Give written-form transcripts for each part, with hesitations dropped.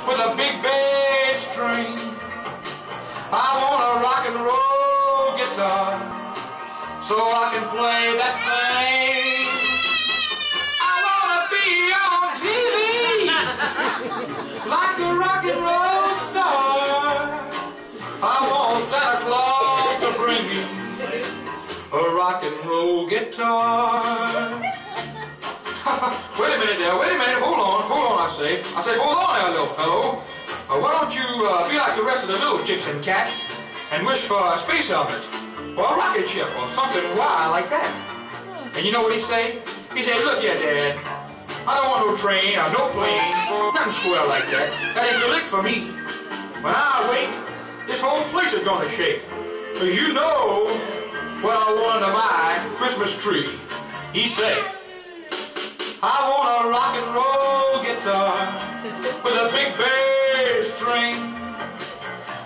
with a big bass string. I want a rock and roll guitar so I can play that thing. I want to be on TV like a rock and roll star. I want Santa Claus to bring me a rock and roll guitar. Wait a minute there, wait a minute, hold on, I say, hold on there, little fellow. Why don't you be like the rest of the little Gypsy cats and wish for a space helmet or a rocket ship or something wild like that? And you know what he say? He say, look here, Dad, I don't want no train or no plane, nothing square like that. That ain't a lick for me. When I wake, this whole place is gonna shake. So you know what I want under my Christmas tree. He say, I want a rock and roll guitar with a big bass string.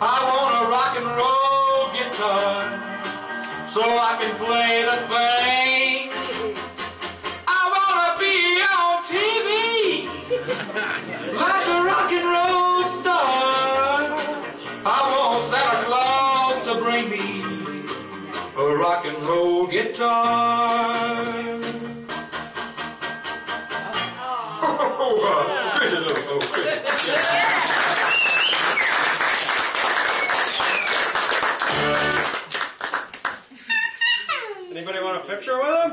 I want a rock and roll guitar so I can play the thing. I want to be on TV like a rock and roll star. I want Santa Claus to bring me a rock and roll guitar. Crazy little folk. Anybody want a picture with him?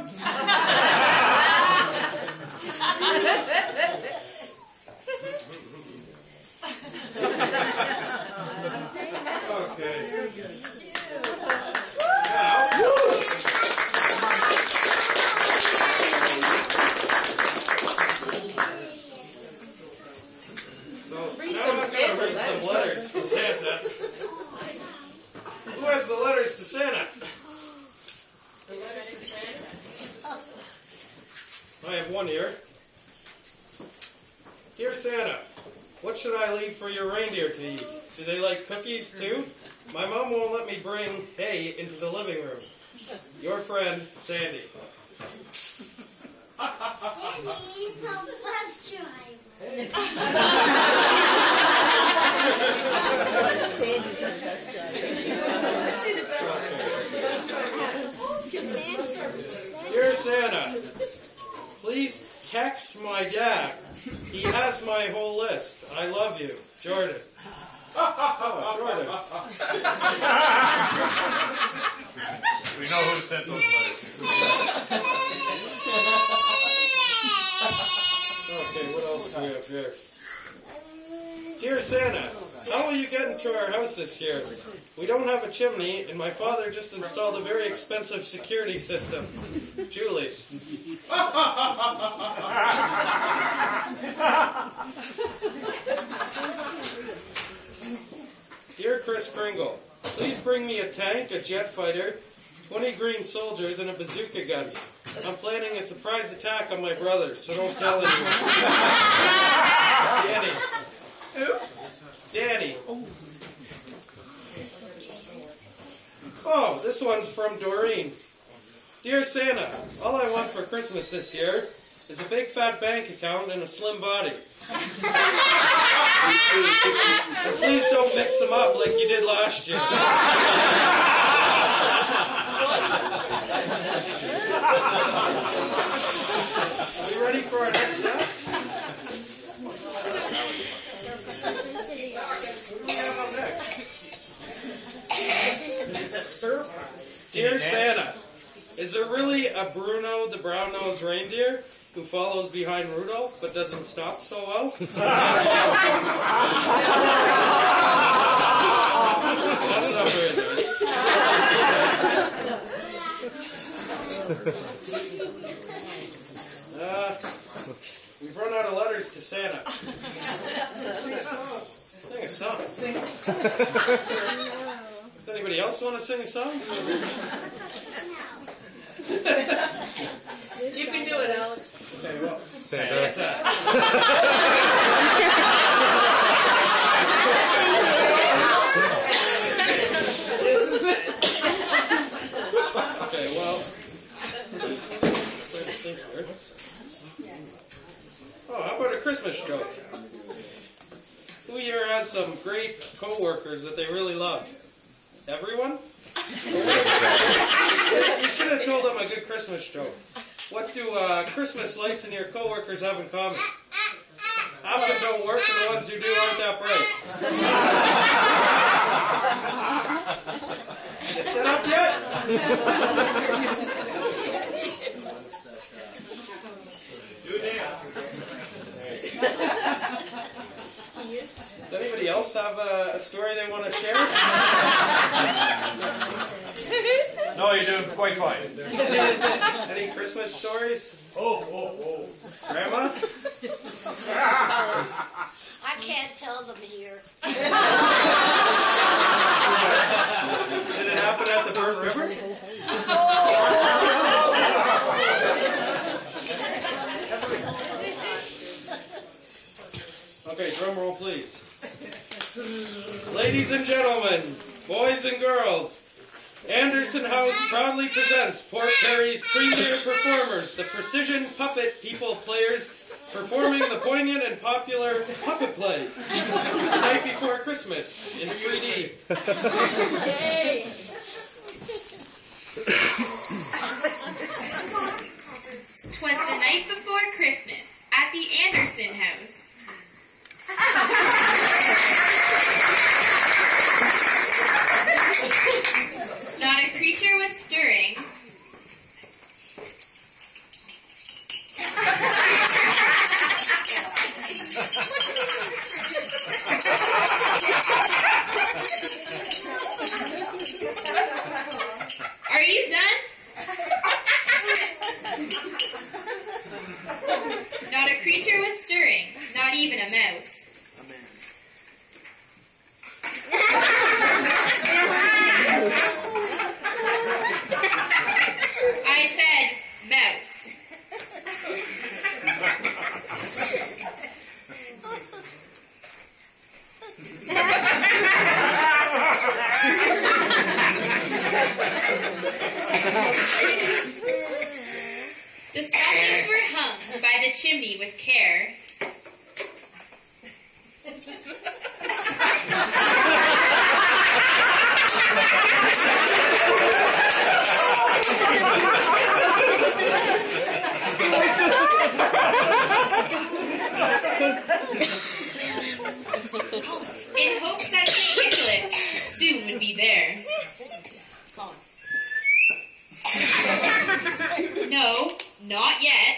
Okay. Read some letters to Santa. Who has the letters to Santa? The letters to Santa? I have one here. Dear Santa, what should I leave for your reindeer to eat? Do they like cookies too? My mom won't let me bring hay into the living room. Your friend, Sandy. Sandy's a bus driver. Dear Santa, please text my dad. He has my whole list. I love you. Jordan. Oh, Jordan. We know who sent those letters. Okay, what else do we have here? Dear Santa, how will you get into our house this year? We don't have a chimney, and my father just installed a very expensive security system. Julie. Dear Chris Kringle, please bring me a tank, a jet fighter, 20 green soldiers, and a bazooka gun. I'm planning a surprise attack on my brothers, so don't tell anyone. Danny. Danny. Oh, this one's from Doreen. Dear Santa, all I want for Christmas this year is a big fat bank account and a slim body. And please don't mix them up like you did last year. Are you ready for our next step? It's a surprise. Dear Santa, is there really a Bruno the brown-nosed reindeer who follows behind Rudolph but doesn't stop so well? That's not very nice. We've run out of letters to Santa. Sing a song. Does anybody else want to sing a song? You can do it, Alex. Okay, well, Santa. Okay, well. Oh, how about a Christmas joke? Who Who here has some great co-workers that they really love? Everyone? You should have told them a good Christmas joke. What do Christmas lights and your co-workers have in common? Half of them don't work, and the ones who do aren't that bright. You set up yet? Do a dance. Does anybody else have a story they want to share? No, you're doing quite fine. Any Christmas stories? Oh. Grandma? I can't tell them here. Did it happen at the Burnt River? Okay, drum roll please. Ladies and gentlemen, boys and girls, Anderson House proudly presents Port Perry's premier performers, the Precision Puppet People Players, performing the poignant and popular puppet play, The Night Before Christmas, in 3D. Yay! "'Twas the night before Christmas at the Anderson House. Not a creature was stirring. Are you done? Not a creature was stirring, not even a mouse. I said mouse. The stockings were hung by the chimney with care. In hopes that St. Nicholas soon would be there. No, not yet.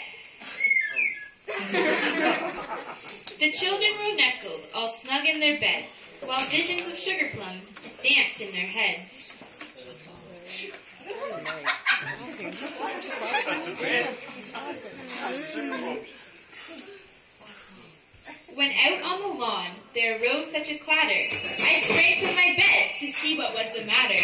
The children were nestled, all snug in their beds, while visions of sugar plums danced in their heads. When out on the lawn there arose such a clatter, I sprang from my bed to see what was the matter.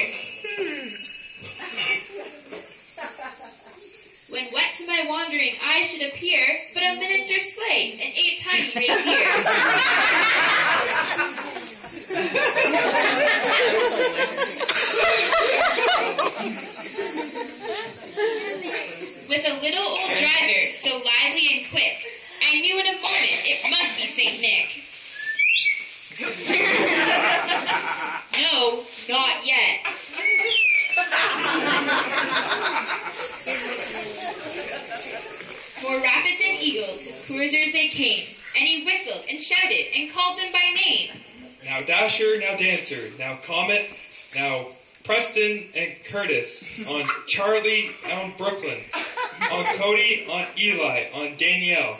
When wet to my wandering eyes should appear but a miniature sleigh and 8 tiny reindeer. With a little old driver so lively and quick, I knew in a moment it must be St. Nick. No, not yet. More rapid than eagles, his cruisers they came, and he whistled and shouted and called them by name. Now Dasher, now Dancer, now Comet, now Preston and Curtis, on Charlie, on Brooklyn, on Cody, on Eli, on Danielle,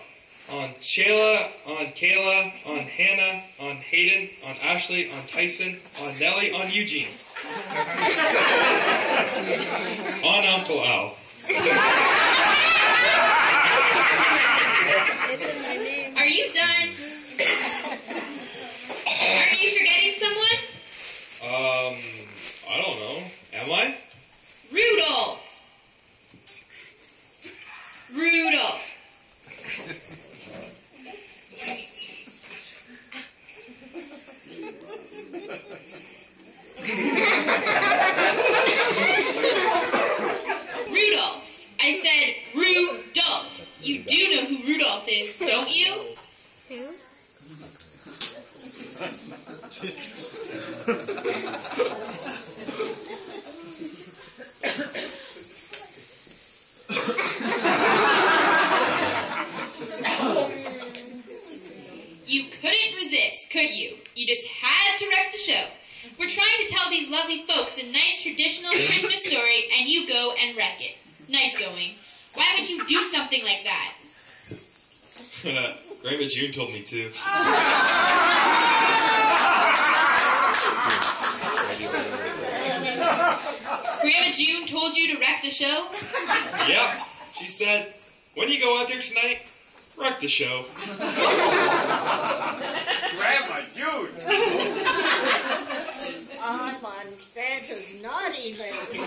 on Shayla, on Kayla, on Hannah, on Hayden, on Ashley, on Tyson, on Nellie, on Eugene, on Uncle Al. Are you done? Aren't you forgetting someone? I don't know. Am I? Rudolph! Rudolph! Rudolph! I said Rudolph! You do know who Rudolph is, don't you? Who? You couldn't resist, could you? You just had to wreck the show. We're trying to tell these lovely folks a nice traditional Christmas story, and you go and wreck it. Nice going. Why would you do something like that? Grandma June told me to. Grandma June told you to wreck the show? Yep. She said, when you go out there tonight, wreck the show. Grandma June! I'm on Santa's naughty list.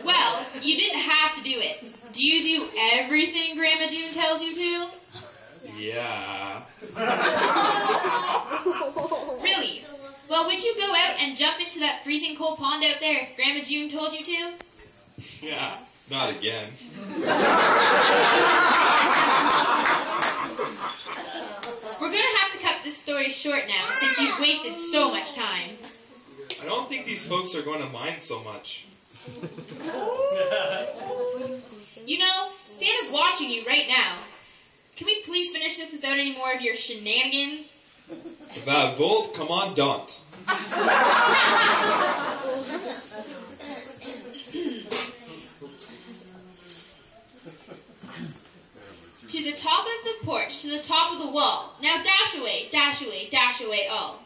Well, you didn't have to do it. Do you do everything Grandma June tells you to? Yeah. Really? Well, would you go out and jump into that freezing cold pond out there if Grandma June told you to? Yeah. Not again. We're gonna have to cut this story short now since you've wasted so much time. I don't think these folks are going to mind so much. You know, Santa's watching you right now. Can we please finish this without any more of your shenanigans? Vad volt kommandant. To the top of the porch, to the top of the wall. Now dash away, dash away, dash away all.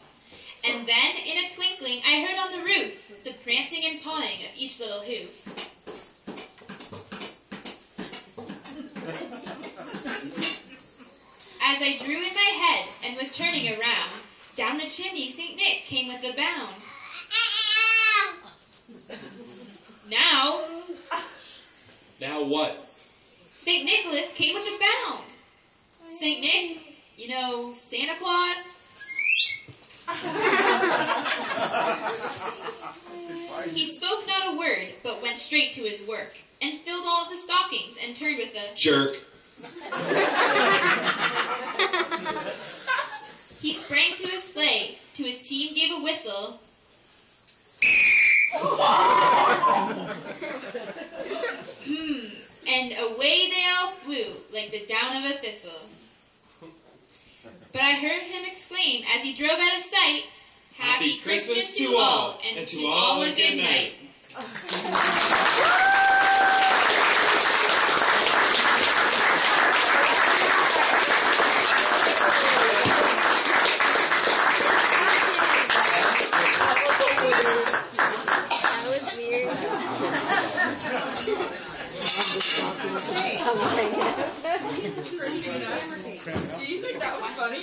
And then, in a twinkling, I heard on the roof the prancing and pawing of each little hoof. As I drew in my head and was turning around, down the chimney St. Nick came with a bound. Now, Now what? St. Nicholas came with a bound. St. Nick, you know, Santa Claus. He spoke not a word, but went straight to his work, and filled all of the stockings, and turned with a Jerk. He sprang to his sleigh, to his team gave a whistle. And away they all flew, like the down of a thistle. But I heard him exclaim, as he drove out of sight, Happy Christmas to all, and to all a good night. That was weird. Do you think that was funny?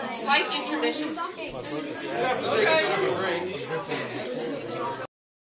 Slight intermission. You have to take a bit of a break.